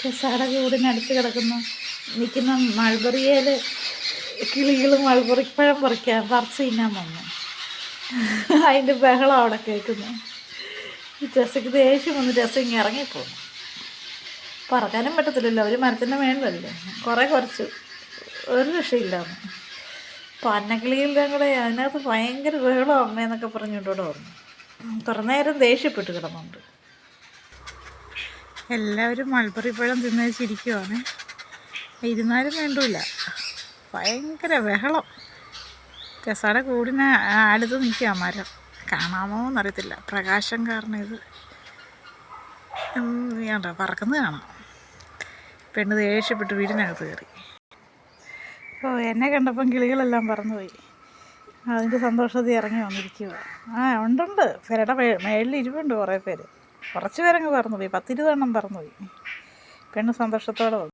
രസാടെ കൂടിനടുത്ത് നിൽക്കുന്ന മൾബറിയേൽ കിളികൾ മൾബറിപ്പഴം പറിച്ച് തിന്നാൻ വന്നു. അതിൻ്റെ ബഹളം അവിടെ കേൾക്കുന്നു. രസയ്ക്ക് ദേഷ്യം വന്ന് രസം ഇങ്ങനെ ഇറങ്ങിപ്പോന്നു. പറക്കാനും പറ്റത്തില്ലല്ലോ, ഒരു മരത്തിൻ്റെ മേളിലല്ലേ. കുറച്ചു ഒരു രക്ഷയില്ലാന്ന്. പന്നക്കിളികളുടെ കൂടെ അതിനകത്ത് ഭയങ്കര ബഹളം അമ്മയെന്നൊക്കെ പറഞ്ഞുകൊണ്ടോടെ വന്നു. കുറേ നേരം ദേഷ്യപ്പെട്ട് കിടന്നുണ്ട്. എല്ലാവരും മൾബറി പഴം തിന്നേച്ചിരിക്കുവാണ്. ഇരുന്നാലും വേണ്ടില്ല, ഭയങ്കര ബഹളം. രസാടെ കൂടിന് അടുത്ത് നിൽക്കുക മരം. കാണാമോ എന്നറിയത്തില്ല, പ്രകാശം കാരണം ഇത് വേണ്ട പറക്കുന്നത് കാണാം. പെണ്ണ് ദേഷ്യപ്പെട്ട് വീടിനകത്ത് കയറി. എന്നെ കണ്ടപ്പം കിളികളെല്ലാം പറന്നുപോയി. അതിൻ്റെ സന്തോഷത്തിൽ ഇറങ്ങി വന്നിരിക്കുക. ഉണ്ടുണ്ട്, പെരയുടെ മേളിൽ ഇരിപ്പുണ്ട് കുറേ പേര്. കുറച്ച് പേരങ്ങ് പറന്നുപോയി, 10-20 എണ്ണം പറന്നുപോയി. പെണ്ണ് സന്തോഷത്തോടെ വന്നു.